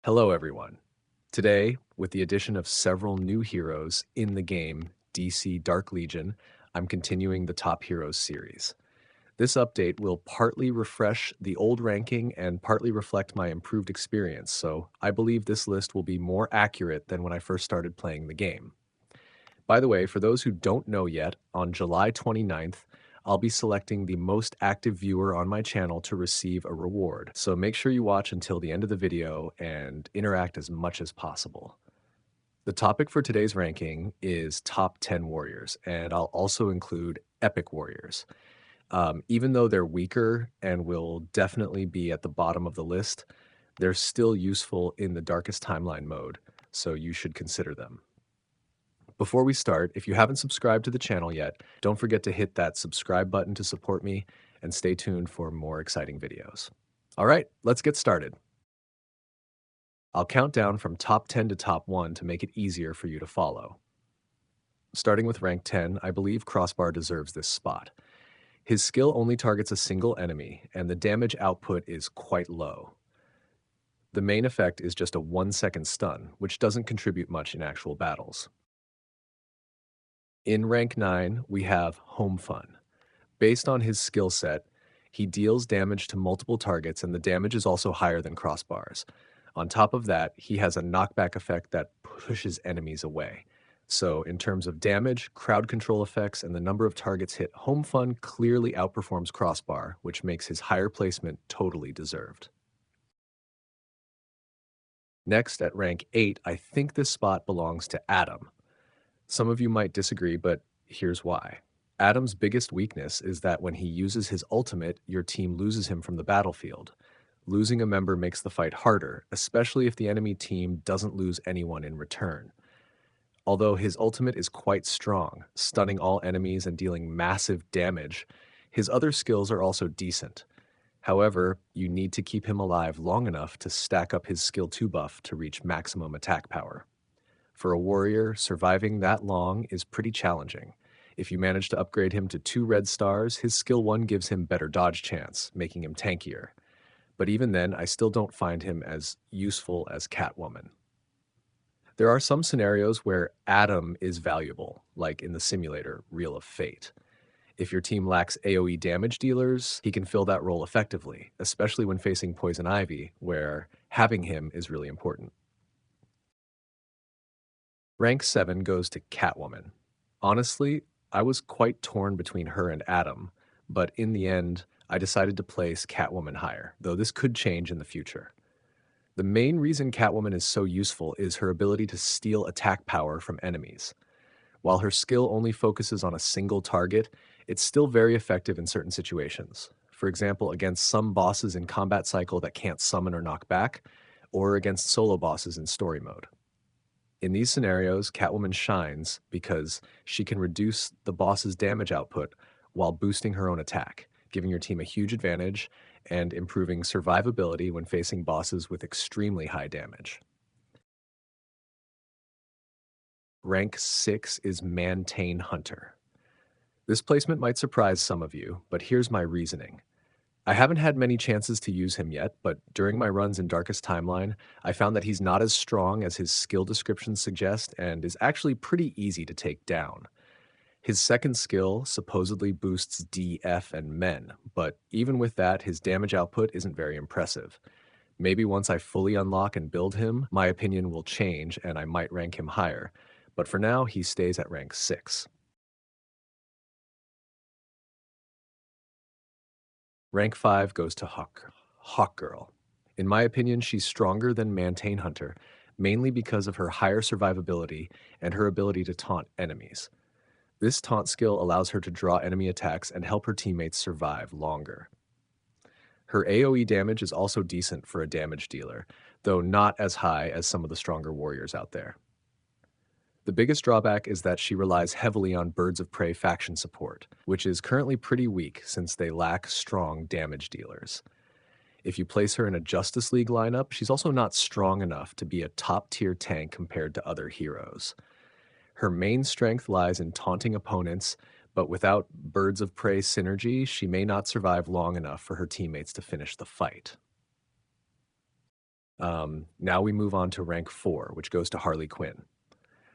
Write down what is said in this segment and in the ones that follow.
Hello, everyone. Today, with the addition of several new heroes in the game DC Dark Legion, I'm continuing the Top Heroes series. This update will partly refresh the old ranking and partly reflect my improved experience, so I believe this list will be more accurate than when I first started playing the game. By the way, for those who don't know yet, on July 29th, I'll be selecting the most active viewer on my channel to receive a reward. So make sure you watch until the end of the video and interact as much as possible. The topic for today's ranking is top 10 warriors, and I'll also include epic warriors. Even though they're weaker and will definitely be at the bottom of the list, they're still useful in the darkest timeline mode, so you should consider them. Before we start, if you haven't subscribed to the channel yet, don't forget to hit that subscribe button to support me and stay tuned for more exciting videos. All right, let's get started. I'll count down from top 10 to top 1 to make it easier for you to follow. Starting with rank 10, I believe Crossbar deserves this spot. His skill only targets a single enemy, and the damage output is quite low. The main effect is just a 1-second stun, which doesn't contribute much in actual battles. In rank 9, we have Home Fun. Based on his skill set, he deals damage to multiple targets, and the damage is also higher than Crossbar's. On top of that, he has a knockback effect that pushes enemies away. So in terms of damage, crowd control effects, and the number of targets hit, Home Fun clearly outperforms Crossbar, which makes his higher placement totally deserved. Next, at rank 8, I think this spot belongs to Adam. Some of you might disagree, but here's why. Adam's biggest weakness is that when he uses his ultimate, your team loses him from the battlefield. Losing a member makes the fight harder, especially if the enemy team doesn't lose anyone in return. Although his ultimate is quite strong, stunning all enemies and dealing massive damage, his other skills are also decent. However, you need to keep him alive long enough to stack up his skill 2 buff to reach maximum attack power. For a warrior, surviving that long is pretty challenging. If you manage to upgrade him to 2 red stars, his skill 1 gives him better dodge chance, making him tankier. But even then, I still don't find him as useful as Catwoman. There are some scenarios where Adam is valuable, like in the simulator Reel of Fate. If your team lacks AoE damage dealers, he can fill that role effectively, especially when facing Poison Ivy, where having him is really important. Rank 7 goes to Catwoman. Honestly, I was quite torn between her and Adam, but in the end, I decided to place Catwoman higher, though this could change in the future. The main reason Catwoman is so useful is her ability to steal attack power from enemies. While her skill only focuses on a single target, it's still very effective in certain situations. For example, against some bosses in combat cycle that can't summon or knock back, or against solo bosses in story mode. In these scenarios, Catwoman shines because she can reduce the boss's damage output while boosting her own attack, giving your team a huge advantage and improving survivability when facing bosses with extremely high damage. Rank 6 is Manta Hunter. This placement might surprise some of you, but here's my reasoning. I haven't had many chances to use him yet, but during my runs in Darkest Timeline, I found that he's not as strong as his skill descriptions suggest and is actually pretty easy to take down. His second skill supposedly boosts DF and Men, but even with that, his damage output isn't very impressive. Maybe once I fully unlock and build him, my opinion will change and I might rank him higher, but for now, he stays at rank 6. Rank 5 goes to Hawkgirl. In my opinion, she's stronger than Manta Hunter, mainly because of her higher survivability and her ability to taunt enemies. This taunt skill allows her to draw enemy attacks and help her teammates survive longer. Her AoE damage is also decent for a damage dealer, though not as high as some of the stronger warriors out there. The biggest drawback is that she relies heavily on Birds of Prey faction support, which is currently pretty weak since they lack strong damage dealers. If you place her in a Justice League lineup, she's also not strong enough to be a top-tier tank compared to other heroes. Her main strength lies in taunting opponents, but without Birds of Prey synergy, she may not survive long enough for her teammates to finish the fight. Now we move on to rank 4, which goes to Harley Quinn.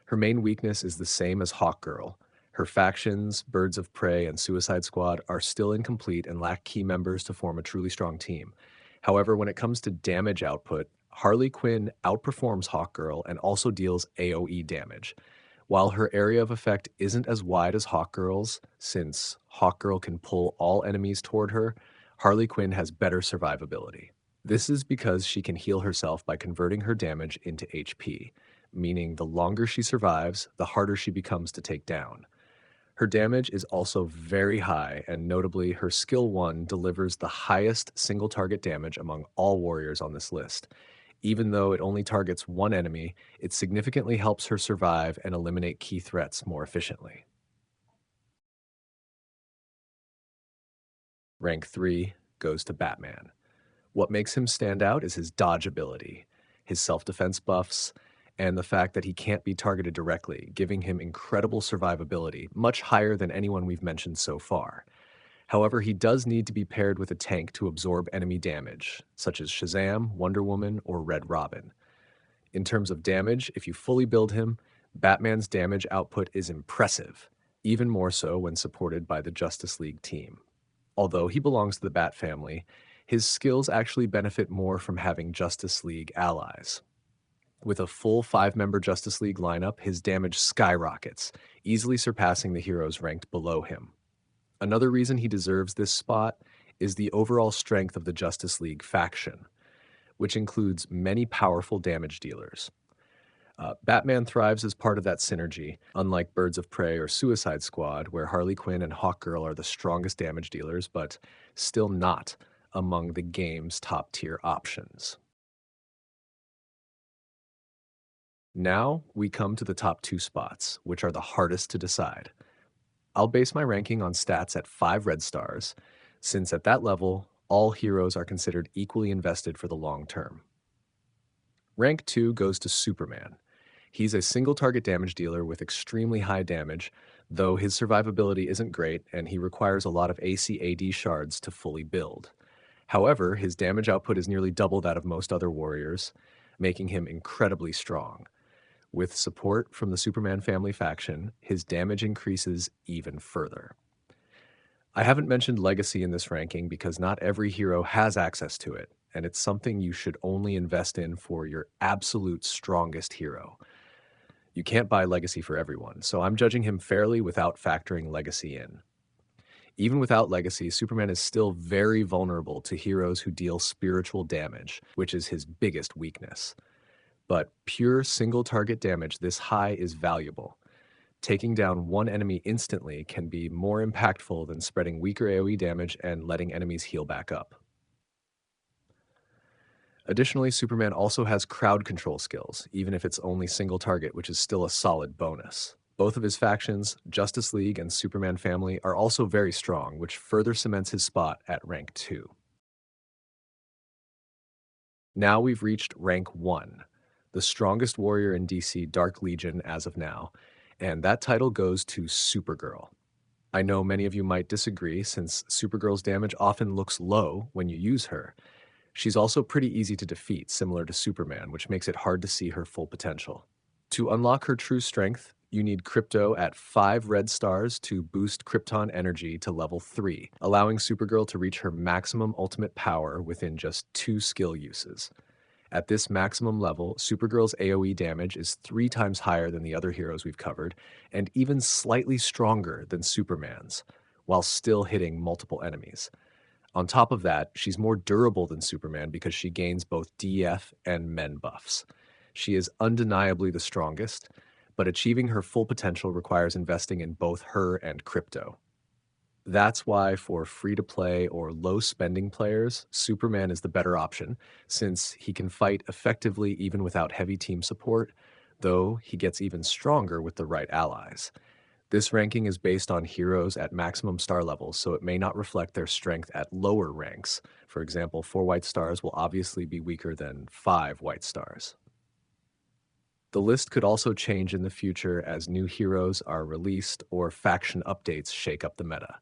Her main weakness is the same as Hawkgirl. Her factions, Birds of Prey, and Suicide Squad are still incomplete and lack key members to form a truly strong team. However, when it comes to damage output, Harley Quinn outperforms Hawkgirl and also deals AoE damage. While her area of effect isn't as wide as Hawkgirl's, since Hawkgirl can pull all enemies toward her, Harley Quinn has better survivability. This is because she can heal herself by converting her damage into HP, meaning the longer she survives, the harder she becomes to take down. Her damage is also very high, and notably, her skill 1 delivers the highest single target damage among all warriors on this list. Even though it only targets one enemy, it significantly helps her survive and eliminate key threats more efficiently. Rank 3 goes to Batman. What makes him stand out is his dodge ability, his self-defense buffs, and the fact that he can't be targeted directly, giving him incredible survivability, much higher than anyone we've mentioned so far. However, he does need to be paired with a tank to absorb enemy damage, such as Shazam, Wonder Woman, or Red Robin. In terms of damage, if you fully build him, Batman's damage output is impressive, even more so when supported by the Justice League team. Although he belongs to the Bat family, his skills actually benefit more from having Justice League allies. With a full 5-member Justice League lineup, his damage skyrockets, easily surpassing the heroes ranked below him. Another reason he deserves this spot is the overall strength of the Justice League faction, which includes many powerful damage dealers. Batman thrives as part of that synergy, unlike Birds of Prey or Suicide Squad, where Harley Quinn and Hawkgirl are the strongest damage dealers, but still not among the game's top tier options. Now we come to the top 2 spots, which are the hardest to decide. I'll base my ranking on stats at 5 red stars, since at that level, all heroes are considered equally invested for the long term. Rank 2 goes to Superman. He's a single target damage dealer with extremely high damage, though his survivability isn't great and he requires a lot of AC/AD shards to fully build. However, his damage output is nearly double that of most other warriors, making him incredibly strong. With support from the Superman family faction, his damage increases even further. I haven't mentioned Legacy in this ranking because not every hero has access to it, and it's something you should only invest in for your absolute strongest hero. You can't buy Legacy for everyone, so I'm judging him fairly without factoring Legacy in. Even without Legacy, Superman is still very vulnerable to heroes who deal spiritual damage, which is his biggest weakness. But pure single target damage this high is valuable. Taking down one enemy instantly can be more impactful than spreading weaker AoE damage and letting enemies heal back up. Additionally, Superman also has crowd control skills, even if it's only single target, which is still a solid bonus. Both of his factions, Justice League and Superman family, are also very strong, which further cements his spot at rank 2. Now we've reached rank 1, the strongest warrior in DC Dark Legion as of now, and that title goes to Supergirl. I know many of you might disagree since Supergirl's damage often looks low when you use her. She's also pretty easy to defeat, similar to Superman, which makes it hard to see her full potential. To unlock her true strength, you need Crypto at 5 red stars to boost Krypton energy to level 3, allowing Supergirl to reach her maximum ultimate power within just 2 skill uses. At this maximum level, Supergirl's AoE damage is 3 times higher than the other heroes we've covered, and even slightly stronger than Superman's, while still hitting multiple enemies. On top of that, she's more durable than Superman because she gains both DF and Men buffs. She is undeniably the strongest, but achieving her full potential requires investing in both her and Crypto. That's why for free-to-play or low-spending players, Superman is the better option, since he can fight effectively even without heavy team support, though he gets even stronger with the right allies. This ranking is based on heroes at maximum star levels, so it may not reflect their strength at lower ranks. For example, 4 white stars will obviously be weaker than 5 white stars. The list could also change in the future as new heroes are released or faction updates shake up the meta.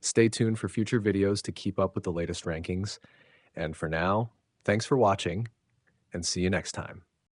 Stay tuned for future videos to keep up with the latest rankings. And for now, thanks for watching, and see you next time.